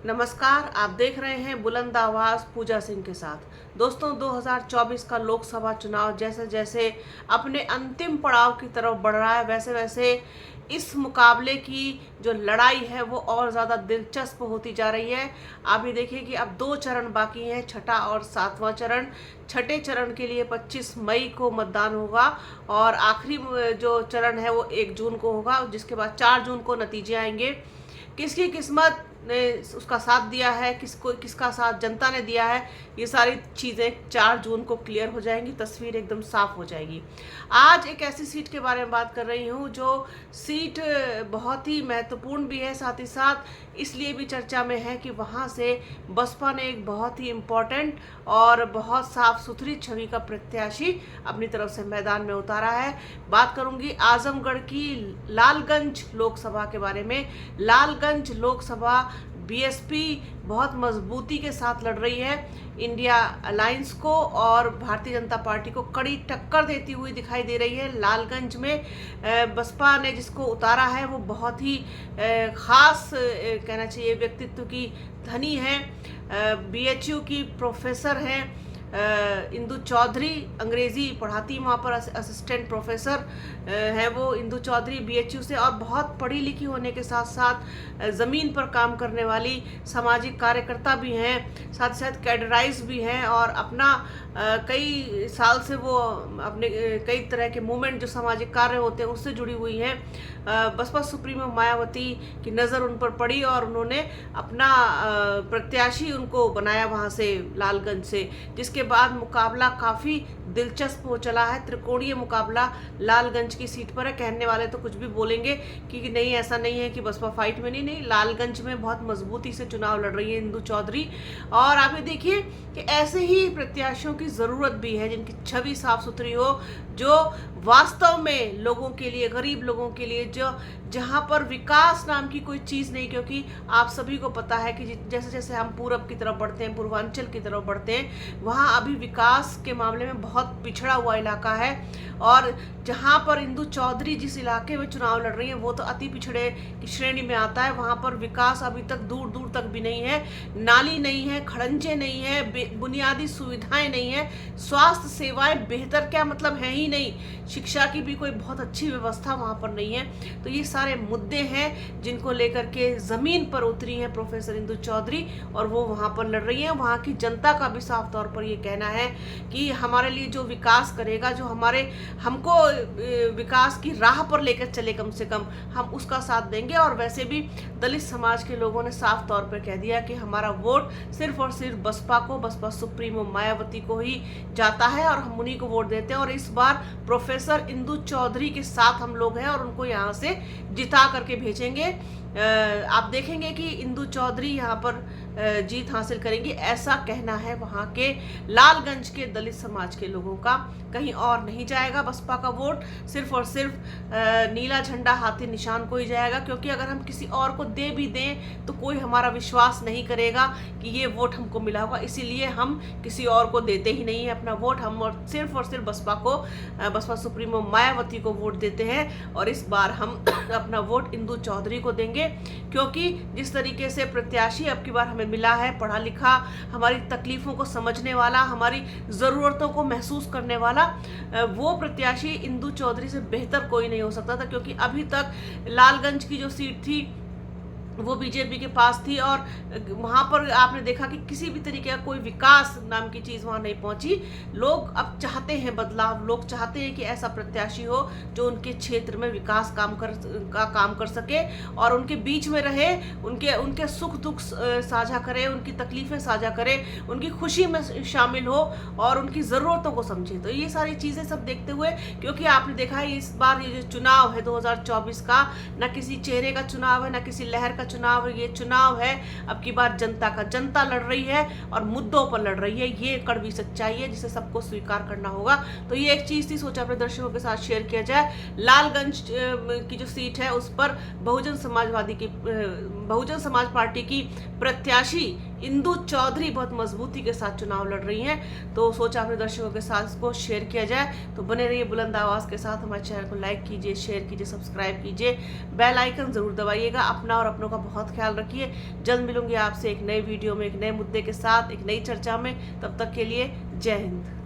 नमस्कार, आप देख रहे हैं बुलंद आवाज पूजा सिंह के साथ। दोस्तों, 2024 का लोकसभा चुनाव जैसे जैसे अपने अंतिम पड़ाव की तरफ बढ़ रहा है, वैसे वैसे इस मुकाबले की जो लड़ाई है वो और ज़्यादा दिलचस्प होती जा रही है। आप ये देखिए कि अब 2 चरण बाकी हैं, छठा और 7वां चरण। छठे चरण के लिए 25 मई को मतदान होगा और आखिरी जो चरण है वो 1 जून को होगा, जिसके बाद 4 जून को नतीजे आएंगे। किसकी किस्मत ने उसका साथ दिया है, किसका साथ जनता ने दिया है, ये सारी चीज़ें 4 जून को क्लियर हो जाएंगी, तस्वीर एकदम साफ हो जाएगी। आज एक ऐसी सीट के बारे में बात कर रही हूँ जो सीट बहुत ही महत्वपूर्ण भी है, साथ ही साथ इसलिए भी चर्चा में है कि वहाँ से बसपा ने एक बहुत ही इम्पोर्टेंट और बहुत साफ सुथरी छवि का प्रत्याशी अपनी तरफ से मैदान में उतारा है। बात करूंगी आजमगढ़ की लालगंज लोकसभा के बारे में। लालगंज लोकसभा बीएसपी बहुत मजबूती के साथ लड़ रही है, इंडिया अलायंस को और भारतीय जनता पार्टी को कड़ी टक्कर देती हुई दिखाई दे रही है। लालगंज में बसपा ने जिसको उतारा है वो बहुत ही खास कहना चाहिए व्यक्तित्व की धनी है। बीएचयू की प्रोफेसर हैं इंदु चौधरी, अंग्रेजी पढ़ाती वहाँ पर, असिस्टेंट प्रोफेसर है वो इंदु चौधरी बीएचयू से, और बहुत पढ़ी लिखी होने के साथ साथ ज़मीन पर काम करने वाली सामाजिक कार्यकर्ता भी हैं, साथ साथ कैडराइज भी हैं और अपना कई साल से वो अपने कई तरह के मूवमेंट जो सामाजिक कार्य होते हैं उससे जुड़ी हुई हैं। बसपा सुप्रीमो मायावती की नज़र उन पर पड़ी और उन्होंने अपना प्रत्याशी उनको बनाया वहाँ से, लालगंज से, जिसके बाद मुकाबला काफ़ी दिलचस्प हो चला है। त्रिकोणीय मुकाबला लालगंज की सीट पर है। कहने वाले तो कुछ भी बोलेंगे कि नहीं, ऐसा नहीं है कि बसपा फाइट में नहीं, लालगंज में बहुत मजबूती से चुनाव लड़ रही है इंदु चौधरी। और आप ये देखिए कि ऐसे ही प्रत्याशियों की ज़रूरत भी है जिनकी छवि साफ सुथरी हो, जो वास्तव में लोगों के लिए, गरीब लोगों के लिए, जो जहाँ पर विकास नाम की कोई चीज़ नहीं, क्योंकि आप सभी को पता है कि जैसे जैसे हम पूरब की तरफ बढ़ते हैं, पूर्वांचल की तरफ बढ़ते हैं, वहाँ अभी विकास के मामले में बहुत पिछड़ा हुआ इलाका है। और जहाँ पर इंदु चौधरी जिस इलाके में चुनाव लड़ रही है वो तो अति पिछड़े की श्रेणी में आता है। वहाँ पर विकास अभी तक दूर दूर तक भी नहीं है, नाली नहीं है, खड़ंजे नहीं है, बुनियादी सुविधाएं नहीं है, स्वास्थ्य सेवाएं बेहतर क्या मतलब है ही नहीं, शिक्षा की भी कोई बहुत अच्छी व्यवस्था वहाँ पर नहीं है। तो ये सारे मुद्दे हैं जिनको लेकर के ज़मीन पर उतरी हैं प्रोफेसर इंदु चौधरी और वो वहाँ पर लड़ रही हैं। वहाँ की जनता का भी साफ तौर पर ये कहना है कि हमारे लिए जो विकास करेगा, जो हमको विकास की राह पर लेकर चले, कम से कम हम उसका साथ देंगे। और वैसे भी दलित समाज के लोगों ने साफ तौर पर कह दिया कि हमारा वोट सिर्फ और सिर्फ बसपा को, बसपा सुप्रीमो मायावती को ही जाता है और हम उन्हीं को वोट देते हैं। और इस बार प्रोफेसर इंदु चौधरी के साथ हम लोग हैं और उनको यहाँ से जिता करके भेजेंगे। आप देखेंगे कि इंदु चौधरी यहाँ पर जीत हासिल करेंगी, ऐसा कहना है वहाँ के लालगंज के दलित समाज के लोगों का। कहीं और नहीं जाएगा बसपा का वोट, सिर्फ और सिर्फ नीला झंडा हाथी निशान को ही जाएगा, क्योंकि अगर हम किसी और को दे भी दें तो कोई हमारा विश्वास नहीं करेगा कि ये वोट हमको मिला होगा, इसीलिए हम किसी और को देते ही नहीं है अपना वोट। हम और सिर्फ बसपा को, बसपा सुप्रीमो मायावती को वोट देते हैं और इस बार हम अपना वोट इंदु चौधरी को देंगे, क्योंकि जिस तरीके से प्रत्याशी अब की बार हमें मिला है, पढ़ा लिखा, हमारी तकलीफों को समझने वाला, हमारी ज़रूरतों को महसूस करने वाला, वो प्रत्याशी इंदु चौधरी से बेहतर कोई नहीं हो सकता था। क्योंकि अभी तक लालगंज की जो सीट थी वो बीजेपी के पास थी और वहाँ पर आपने देखा कि किसी भी तरीके का कोई विकास नाम की चीज़ वहाँ नहीं पहुँची। लोग अब चाहते हैं बदलाव, लोग चाहते हैं कि ऐसा प्रत्याशी हो जो उनके क्षेत्र में विकास काम कर सके और उनके बीच में रहे, उनके सुख दुख साझा करे, उनकी तकलीफ़ें साझा करे, उनकी खुशी में शामिल हो और उनकी ज़रूरतों को समझे। तो ये सारी चीज़ें सब देखते हुए, क्योंकि आपने देखा है इस बार ये जो चुनाव है 2024 का, न किसी चेहरे का चुनाव है, न किसी लहर चुनाव, ये चुनाव है अब की बार जनता का। जनता लड़ रही है और मुद्दों पर लड़ रही है, ये कड़वी सच्चाई है जिसे सबको स्वीकार करना होगा। तो ये एक चीज थी, सोचा अपने दर्शकों के साथ शेयर किया जाए। लालगंज की जो सीट है उस पर बहुजन समाज पार्टी की प्रत्याशी इंदु चौधरी बहुत मजबूती के साथ चुनाव लड़ रही हैं। तो सोचा अपने दर्शकों के साथ इसको शेयर किया जाए। तो बने रहिए बुलंद आवाज़ के साथ। हमारे चैनल को लाइक कीजिए, शेयर कीजिए, सब्सक्राइब कीजिए, बेल आइकन ज़रूर दबाइएगा। अपना और अपनों का बहुत ख्याल रखिए। जल्द मिलूंगी आपसे एक नए वीडियो में, एक नए मुद्दे के साथ, एक नई चर्चा में। तब तक के लिए जय हिंद।